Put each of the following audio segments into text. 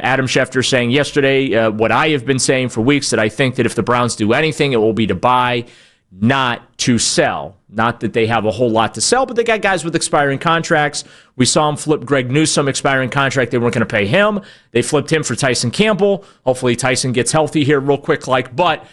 Adam Schefter saying yesterday what I have been saying for weeks, that I think that if the Browns do anything, it will be to buy, not to sell. Not that they have a whole lot to sell, but they got guys with expiring contracts. We saw them flip Greg Newsome, expiring contract. They weren't going to pay him. They flipped him for Tyson Campbell. Hopefully Tyson gets healthy here real quick. But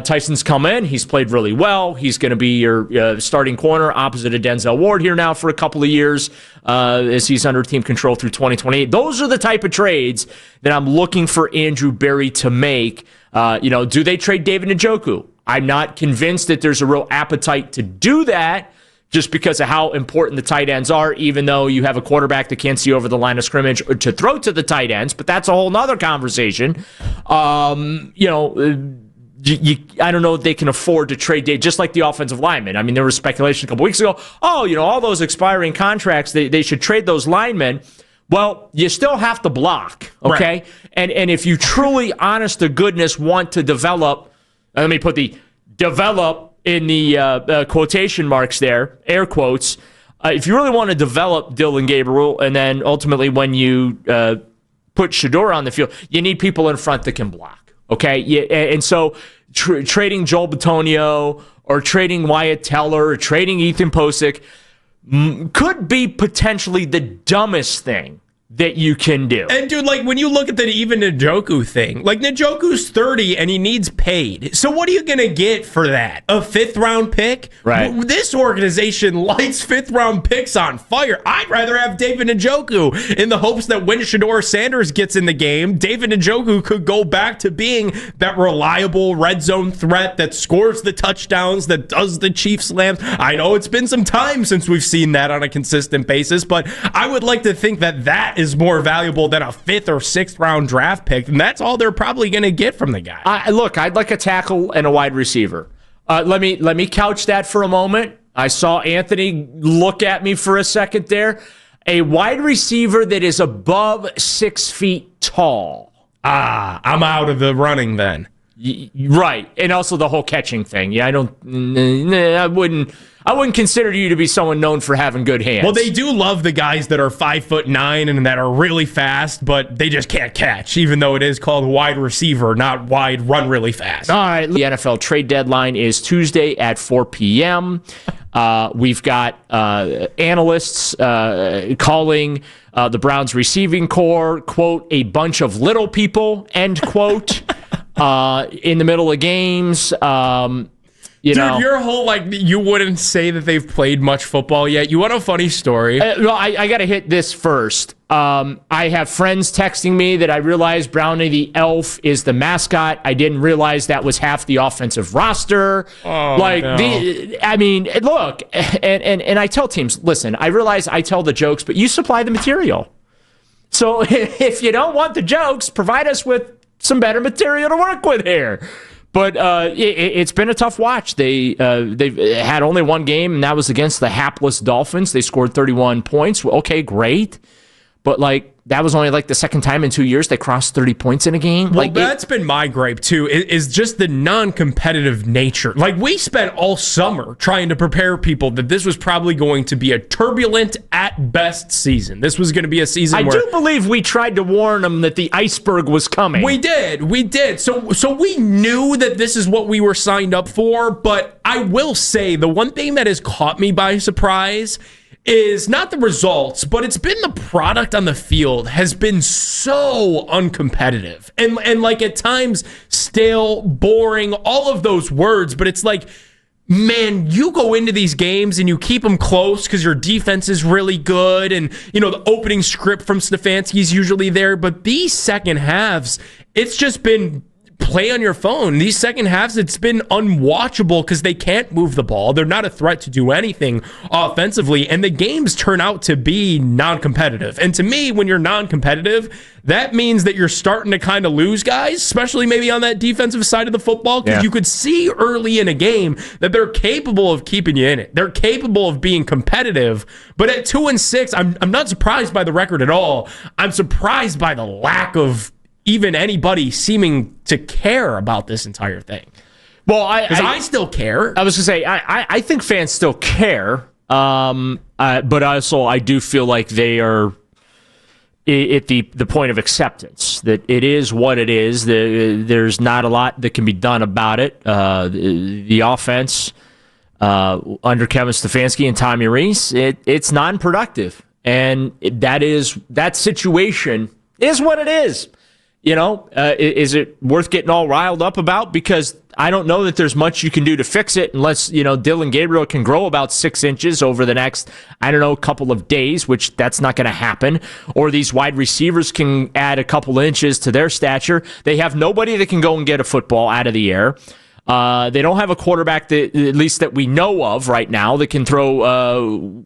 Tyson's come in. He's played really well. He's going to be your starting corner opposite of Denzel Ward here now for a couple of years as he's under team control through 2028. Those are the type of trades that I'm looking for Andrew Berry to make. Do they trade David Njoku? I'm not convinced that there's a real appetite to do that just because of how important the tight ends are, even though you have a quarterback that can't see over the line of scrimmage or to throw to the tight ends. But that's a whole nother conversation. I don't know if they can afford to trade Dave, just like the offensive linemen. I mean, there was speculation a couple weeks ago, all those expiring contracts, they should trade those linemen. Well, you still have to block, okay? Right. And if you truly, honest to goodness, want to develop, let me put the develop in the quotation marks there, air quotes. If you really want to develop Dillon Gabriel, and then ultimately when you put Shedeur on the field, you need people in front that can block, okay? And so trading Joel Bitonio or trading Wyatt Teller or trading Ethan Posick could be potentially the dumbest thing that you can do. And dude, when you look at the even Njoku thing, Njoku's 30 and he needs paid. So what are you going to get for that? A 5th round pick? Right. This organization lights 5th round picks on fire. I'd rather have David Njoku in the hopes that when Shedeur Sanders gets in the game, David Njoku could go back to being that reliable red zone threat that scores the touchdowns, that does the Chiefs slams. I know it's been some time since we've seen that on a consistent basis, but I would like to think that is more valuable than a 5th or 6th round draft pick, and that's all they're probably going to get from the guy. I'd like a tackle and a wide receiver. Let me couch that for a moment. I saw Anthony look at me for a second there. A wide receiver that is above 6 feet tall. I'm out of the running then. Right, and also the whole catching thing. Yeah, I wouldn't consider you to be someone known for having good hands. Well, they do love the guys that are 5'9" and that are really fast, but they just can't catch, even though it is called wide receiver, not wide run really fast. All right, the NFL trade deadline is Tuesday at 4 p.m. We've got analysts calling the Browns receiving core, quote, a bunch of little people, end quote, in the middle of games. Dude, your whole, you wouldn't say that they've played much football yet. You want a funny story? I got to hit this first. I have friends texting me that I realized Brownie the Elf is the mascot. I didn't realize that was half the offensive roster. Oh, no. Look, and I tell teams, listen, I realize I tell the jokes, but you supply the material. So if you don't want the jokes, provide us with some better material to work with here. But it's been a tough watch. They've had only one game, and that was against the hapless Dolphins. They scored 31 points. Okay, great. But, that was only, the second time in 2 years they crossed 30 points in a game. Well, that's been my gripe, too, is just the non-competitive nature. We spent all summer trying to prepare people that this was probably going to be a turbulent, at best, season. This was going to be a season where... I do believe we tried to warn them that the iceberg was coming. We did. So we knew that this is what we were signed up for, but I will say the one thing that has caught me by surprise is not the results, but it's been the product on the field has been so uncompetitive and at times stale, boring, all of those words. But it's man, you go into these games and you keep them close because your defense is really good, and the opening script from Stefanski is usually there. But these second halves, it's just been play on your phone. These second halves, it's been unwatchable because they can't move the ball. They're not a threat to do anything offensively, and the games turn out to be non-competitive. And to me, when you're non-competitive, that means that you're starting to kind of lose guys, especially maybe on that defensive side of the football, because you could see early in a game that they're capable of keeping you in it. They're capable of being competitive. But at 2-6, I'm not surprised by the record at all. I'm surprised by the lack of even anybody seeming to care about this entire thing. Well, I still care. I was going to say, I think fans still care, but also I do feel like they are, at the point of acceptance, that it is what it is. There's not a lot that can be done about it. The offense under Kevin Stefanski and Tommy Rees, it's non-productive. And that situation is what it is. Is it worth getting all riled up about? Because I don't know that there's much you can do to fix it unless, Dillon Gabriel can grow about 6 inches over the next, couple of days, which that's not going to happen. Or these wide receivers can add a couple inches to their stature. They have nobody that can go and get a football out of the air. They don't have a quarterback that, at least that we know of right now, that can throw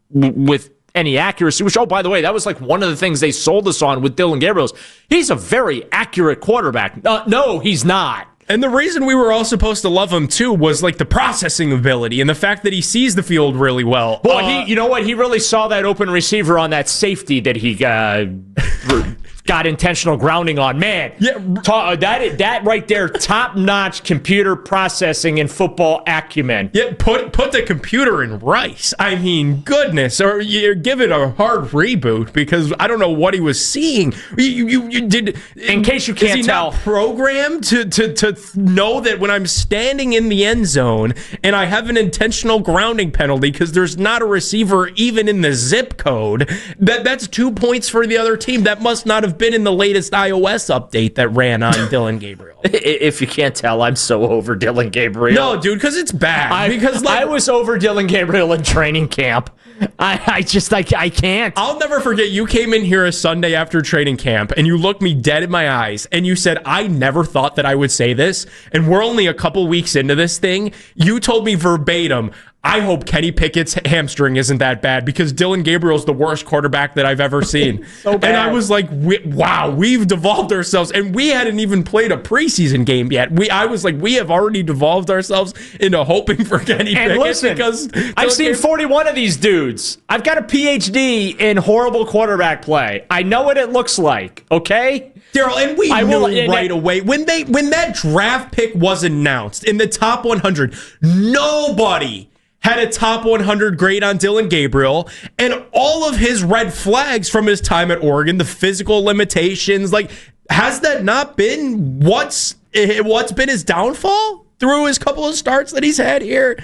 with any accuracy, which, by the way, that was like one of the things they sold us on with Dillon Gabriel. He's a very accurate quarterback. No, he's not. And the reason we were all supposed to love him, too, was like the processing ability and the fact that he sees the field really well. Well, you know what? He really saw that open receiver on that safety that he got intentional grounding on. Man, yeah, that right there, top-notch computer processing and football acumen. Yeah, put the computer in rice. I mean, goodness, or you give it a hard reboot, because I don't know what he was seeing. You did. In case you can't tell, not programmed to know that when I'm standing in the end zone and I have an intentional grounding penalty because there's not a receiver even in the zip code, that's 2 points for the other team. That must not have been in the latest iOS update that ran on Dillon Gabriel. If you can't tell, I'm so over Dillon Gabriel. No, dude, because it's bad. I was over Dillon Gabriel in training camp. I can't. I'll never forget, you came in here a Sunday after training camp and you looked me dead in my eyes and you said, I never thought that I would say this, and we're only a couple weeks into this thing. You told me verbatim, I hope Kenny Pickett's hamstring isn't that bad because Dillon Gabriel's the worst quarterback that I've ever seen. So bad. And I was like, wow, we've devolved ourselves. And we hadn't even played a preseason game yet. I was like, we have already devolved ourselves into hoping for Kenny Pickett. Listen, because I've seen 41 of these dudes. I've got a PhD in horrible quarterback play. I know what it looks like, okay? Daryl, and we knew right away when that draft pick was announced in the top 100, nobody had a top 100 grade on Dillon Gabriel, and all of his red flags from his time at Oregon, the physical limitations, like, has that not been what's been his downfall through his couple of starts that he's had here?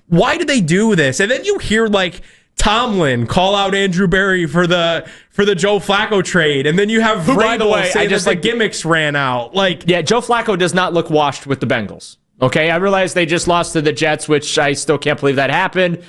Why did they do this? And then you hear like Tomlin call out Andrew Berry for the Joe Flacco trade, and then you have Vrabel saying that the gimmicks ran out. Yeah, Joe Flacco does not look washed with the Bengals. Okay, I realize they just lost to the Jets, which I still can't believe that happened.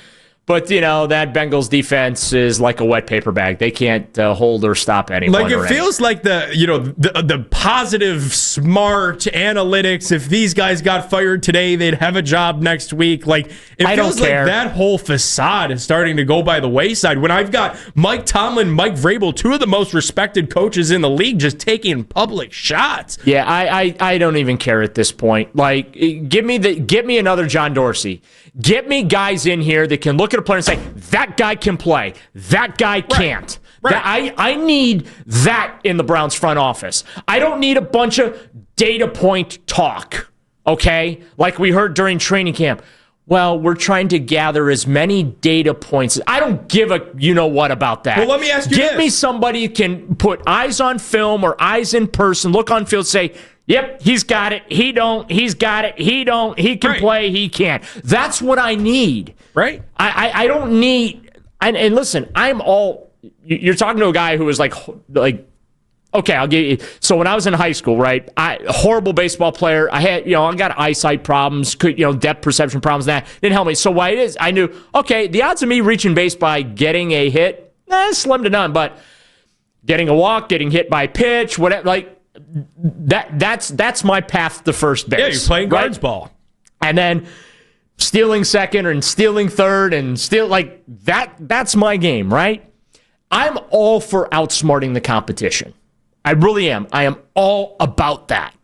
But, that Bengals defense is like a wet paper bag. They can't hold or stop anyone. Like, it feels like the positive, smart analytics, if these guys got fired today, they'd have a job next week. Like, it feels like that whole facade is starting to go by the wayside. When I've got Mike Tomlin, Mike Vrabel, two of the most respected coaches in the league, just taking public shots. Yeah, I don't even care at this point. Like, give me another John Dorsey. Get me guys in here that can look at a player and say, that guy can play, that guy can't. Right. I need that in the Browns front office. I don't need a bunch of data point talk, okay? Like we heard during training camp. Well, we're trying to gather as many data points. I don't give a you-know-what about that. Well, let me ask you Get me somebody who can put eyes on film or eyes in person, look on field, say, yep, he's got it. He don't. He's got it. He don't. He can play. He can't. That's what I need. Right. I don't need. And listen, I'm all. You're talking to a guy who was like, okay, I'll give you. So when I was in high school, right, horrible baseball player. I had, I got eyesight problems, depth perception problems. That didn't help me. So why it is, I knew, okay, the odds of me reaching base by getting a hit, slim to none. But getting a walk, getting hit by a pitch, whatever, like. That's my path to first base. Yeah, you're playing guards ball. And then stealing second and stealing third and that's my game, right? I'm all for outsmarting the competition. I really am. I am all about that.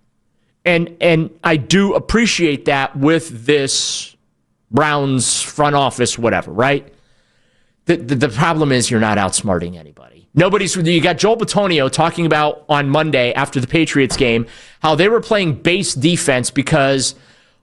And I do appreciate that with this Browns front office, whatever, right? The problem is you're not outsmarting anybody. You got Joel Bitonio talking about on Monday after the Patriots game how they were playing base defense because,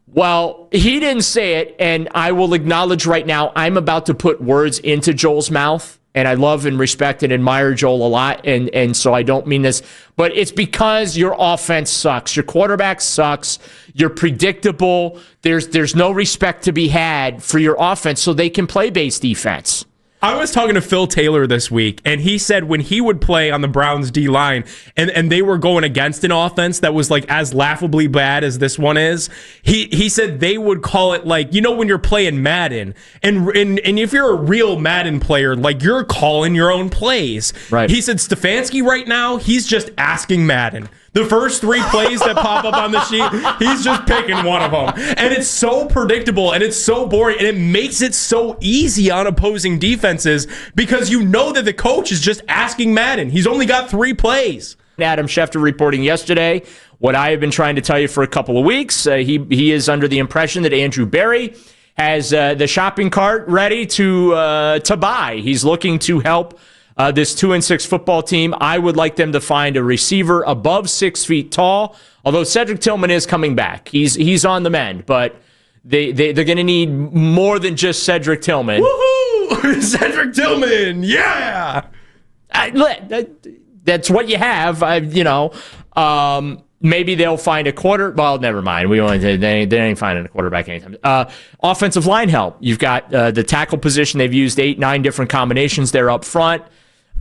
well, he didn't say it, and I will acknowledge right now I'm about to put words into Joel's mouth, and I love and respect and admire Joel a lot, and so I don't mean this, but it's because your offense sucks. Your quarterback sucks. You're predictable. There's no respect to be had for your offense, so they can play base defense. I was talking to Phil Taylor this week, and he said when he would play on the Browns D-line and they were going against an offense that was like as laughably bad as this one is, he said they would call it like, you know, when you're playing Madden, and if you're a real Madden player, like you're calling your own plays. Right. He said Stefanski right now, he's just asking Madden. The first 3 plays that pop up on the sheet, he's just picking one of them. And it's so predictable, and it's so boring, and it makes it so easy on opposing defenses because you know that the coach is just asking Madden. He's only got 3 plays. Adam Schefter reporting yesterday what I have been trying to tell you for a couple of weeks. He is under the impression that Andrew Berry has the shopping cart ready to buy. He's looking to help this 2-6 football team. I would like them to find a receiver above 6 feet tall, although Cedric Tillman is coming back. He's on the mend, but they're going to need more than just Cedric Tillman. Woohoo! Cedric Tillman, yeah! That's what you have, maybe they'll find a quarter. Well, never mind. They ain't finding a quarterback anytime. Offensive line help. You've got the tackle position. They've used 8-9 different combinations there up front.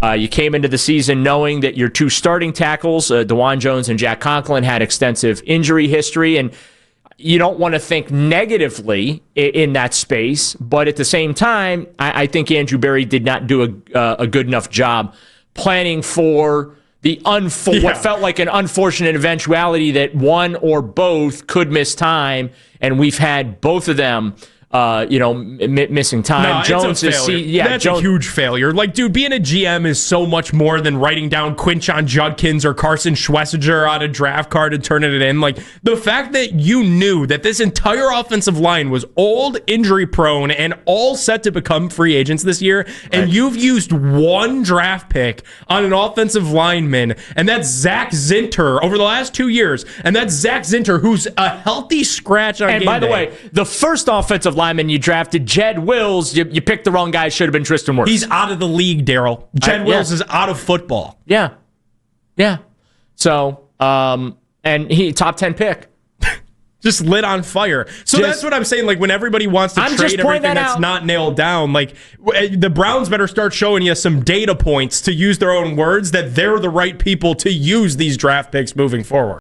You came into the season knowing that your 2 starting tackles, DeJuan Jones and Jack Conklin, had extensive injury history, and you don't want to think negatively in that space. But at the same time, I think Andrew Berry did not do a good enough job planning for what felt like an unfortunate eventuality that one or both could miss time, and we've had both of them missing time. No, Jones it's a failure. That's a huge failure. Like, dude, being a GM is so much more than writing down Quinshon Judkins or Carson Schwessinger on a draft card and turning it in. Like, the fact that you knew that this entire offensive line was old, injury prone, and all set to become free agents this year, and you've used 1 draft pick on an offensive lineman, and that's Zach Zinter over the last 2 years, and that's Zach Zinter, who's a healthy scratch on game day. And by the way, the first offensive lineman you drafted, Jed Wills, you picked the wrong guy. Should have been Tristan Wirfs. He's out of the league, Daryl. Jed Wills is out of football. Yeah. So, and he top 10 pick. Just lit on fire. So that's what I'm saying. Like, when everybody wants to trade everything that's not nailed down, like, the Browns better start showing you some data points, to use their own words, that they're the right people to use these draft picks moving forward.